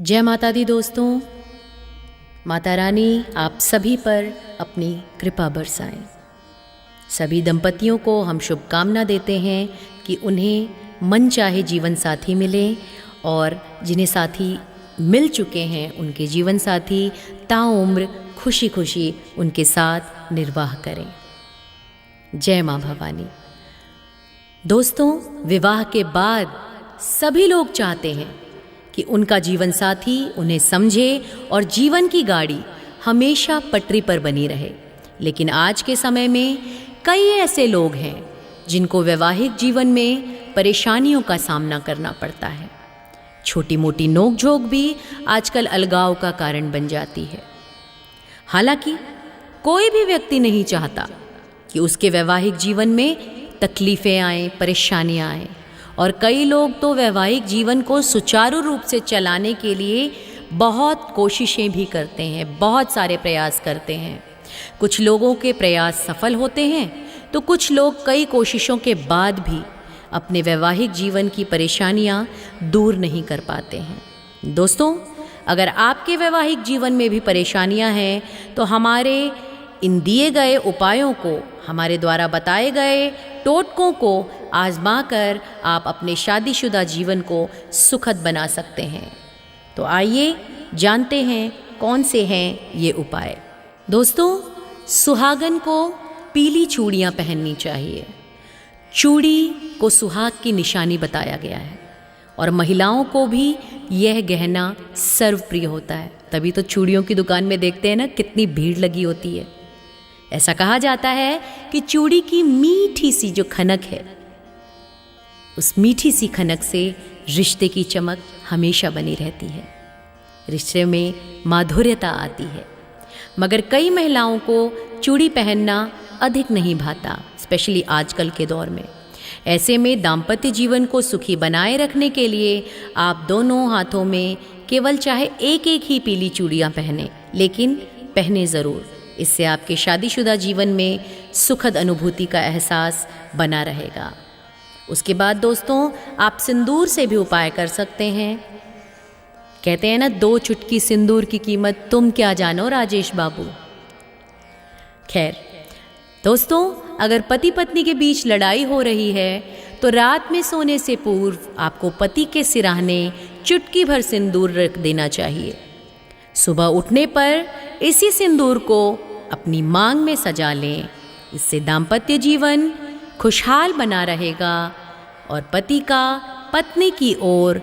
जय माता दी दोस्तों। माता रानी आप सभी पर अपनी कृपा बरसाएं। सभी दंपतियों को हम शुभकामना देते हैं कि उन्हें मन चाहे जीवन साथी मिले और जिन्हें साथी मिल चुके हैं उनके जीवन साथी ताउम्र खुशी खुशी उनके साथ निर्वाह करें। जय माँ भवानी। दोस्तों, विवाह के बाद सभी लोग चाहते हैं कि उनका जीवन साथी उन्हें समझे और जीवन की गाड़ी हमेशा पटरी पर बनी रहे। लेकिन आज के समय में कई ऐसे लोग हैं जिनको वैवाहिक जीवन में परेशानियों का सामना करना पड़ता है। छोटी मोटी नोकझोंक भी आजकल अलगाव का कारण बन जाती है। हालांकि कोई भी व्यक्ति नहीं चाहता कि उसके वैवाहिक जीवन में तकलीफ़ें आएं, परेशानियां आएं। और कई लोग तो वैवाहिक जीवन को सुचारू रूप से चलाने के लिए बहुत कोशिशें भी करते हैं, बहुत सारे प्रयास करते हैं। कुछ लोगों के प्रयास सफल होते हैं तो कुछ लोग कई कोशिशों के बाद भी अपने वैवाहिक जीवन की परेशानियां दूर नहीं कर पाते हैं। दोस्तों, अगर आपके वैवाहिक जीवन में भी परेशानियां हैं तो हमारे इन दिए गए उपायों को, हमारे द्वारा बताए गए टोटकों को आजमा कर आप अपने शादीशुदा जीवन को सुखद बना सकते हैं। तो आइए जानते हैं कौन से हैं ये उपाय। दोस्तों, सुहागन को पीली चूड़ियाँ पहननी चाहिए। चूड़ी को सुहाग की निशानी बताया गया है और महिलाओं को भी यह गहना सर्वप्रिय होता है। तभी तो चूड़ियों की दुकान में देखते हैं ना, कितनी भीड़ लगी होती है। ऐसा कहा जाता है कि चूड़ी की मीठी सी जो खनक है, उस मीठी सी खनक से रिश्ते की चमक हमेशा बनी रहती है, रिश्ते में माधुर्यता आती है। मगर कई महिलाओं को चूड़ी पहनना अधिक नहीं भाता, स्पेशली आजकल के दौर में। ऐसे में दाम्पत्य जीवन को सुखी बनाए रखने के लिए आप दोनों हाथों में केवल चाहे एक एक ही पीली चूड़ियाँ पहने, लेकिन पहने ज़रूर। इससे आपके शादीशुदा जीवन में सुखद अनुभूति का एहसास बना रहेगा। उसके बाद दोस्तों, आप सिंदूर से भी उपाय कर सकते हैं। कहते हैं ना, 2 चुटकी सिंदूर की कीमत तुम क्या जानो राजेश बाबू। खैर दोस्तों, अगर पति पत्नी के बीच लड़ाई हो रही है तो रात में सोने से पूर्व आपको पति के सिरहाने चुटकी भर सिंदूर रख देना चाहिए। सुबह उठने पर इसी सिंदूर को अपनी मांग में सजा लें। इससे दाम्पत्य जीवन खुशहाल बना रहेगा और पति का पत्नी की ओर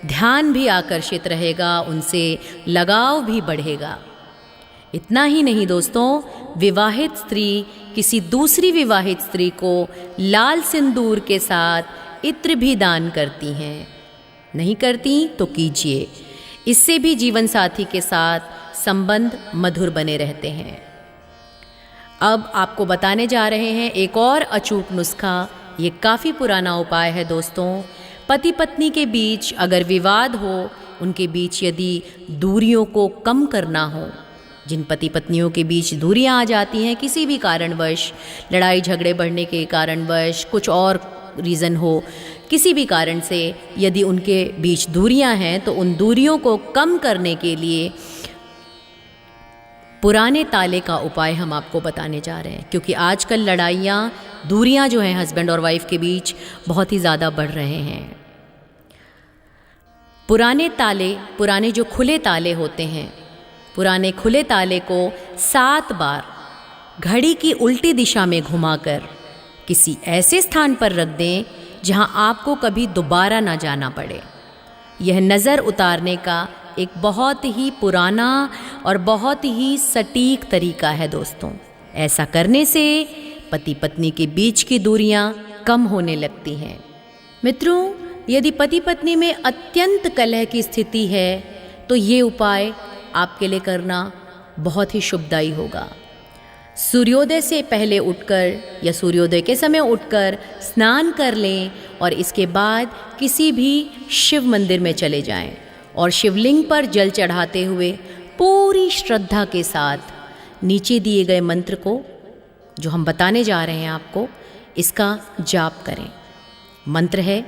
ध्यान भी आकर्षित रहेगा, उनसे लगाव भी बढ़ेगा। इतना ही नहीं दोस्तों, विवाहित स्त्री किसी दूसरी विवाहित स्त्री को लाल सिंदूर के साथ इत्र भी दान करती हैं। नहीं करती तो कीजिए, इससे भी जीवन साथी के साथ संबंध मधुर बने रहते हैं। अब आपको बताने जा रहे हैं एक और अचूक नुस्खा। ये काफ़ी पुराना उपाय है दोस्तों। पति पत्नी के बीच अगर विवाद हो, उनके बीच यदि दूरियों को कम करना हो, जिन पति पत्नियों के बीच दूरियां आ जाती हैं किसी भी कारणवश, लड़ाई झगड़े बढ़ने के कारणवश, कुछ और रीज़न हो, किसी भी कारण से यदि उनके बीच दूरियां हैं तो उन दूरियों को कम करने के लिए पुराने ताले का उपाय हम आपको बताने जा रहे हैं। क्योंकि आजकल लड़ाइयाँ, दूरियां जो हैं हस्बैंड और वाइफ के बीच बहुत ही ज़्यादा बढ़ रहे हैं। पुराने जो खुले ताले होते हैं, पुराने खुले ताले को 7 बार घड़ी की उल्टी दिशा में घुमाकर किसी ऐसे स्थान पर रख दें जहां आपको कभी दोबारा ना जाना पड़े। यह नज़र उतारने का एक बहुत ही पुराना और बहुत ही सटीक तरीका है दोस्तों। ऐसा करने से पति पत्नी के बीच की दूरियां कम होने लगती हैं। मित्रों, यदि पति पत्नी में अत्यंत कलह की स्थिति है तो ये उपाय आपके लिए करना बहुत ही शुभदायी होगा। सूर्योदय से पहले उठकर या सूर्योदय के समय उठकर स्नान कर लें और इसके बाद किसी भी शिव मंदिर में चले जाएं और शिवलिंग पर जल चढ़ाते हुए पूरी श्रद्धा के साथ नीचे दिए गए मंत्र को, जो हम बताने जा रहे हैं आपको, इसका जाप करें। मंत्र है,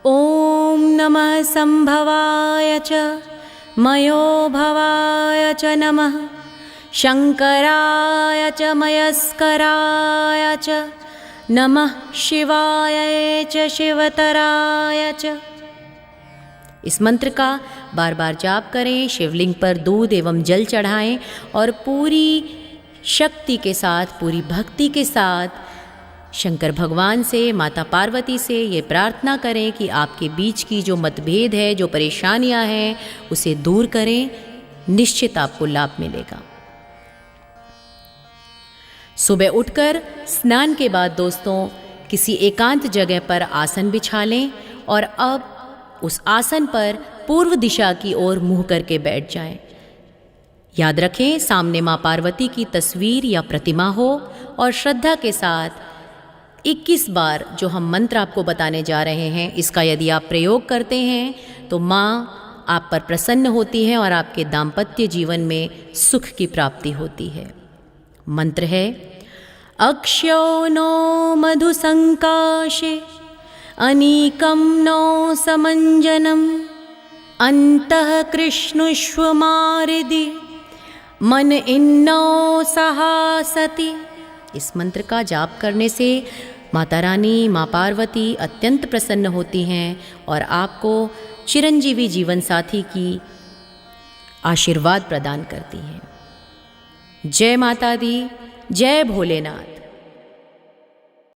ओम नमः संभवाय च मयो भवाय च नमः शंकराय च मयस्कराय च नमः शिवाय च शिवतराय च। इस मंत्र का बार बार जाप करें, शिवलिंग पर दूध एवं जल चढ़ाएं और पूरी शक्ति के साथ, पूरी भक्ति के साथ शंकर भगवान से, माता पार्वती से ये प्रार्थना करें कि आपके बीच की जो मतभेद है, जो परेशानियां हैं, उसे दूर करें। निश्चित आपको लाभ मिलेगा। सुबह उठकर स्नान के बाद दोस्तों किसी एकांत जगह पर आसन बिछा लें और अब उस आसन पर पूर्व दिशा की ओर मुंह करके बैठ जाएं। याद रखें, सामने माँ पार्वती की तस्वीर या प्रतिमा हो और श्रद्धा के साथ 21 बार जो हम मंत्र आपको बताने जा रहे हैं, इसका यदि आप प्रयोग करते हैं तो माँ आप पर प्रसन्न होती है और आपके दाम्पत्य जीवन में सुख की प्राप्ति होती है। मंत्र है अक्ष्यो नो मधुसंकाशे अनीकं नो समंजनम अंतः कृष्णुष्वमारिदि मन इन्नो सहासति। इस मंत्र का जाप करने से माता रानी, माँ पार्वती अत्यंत प्रसन्न होती हैं और आपको चिरंजीवी जीवन साथी की आशीर्वाद प्रदान करती हैं। जय माता दी, जय भोलेनाथ।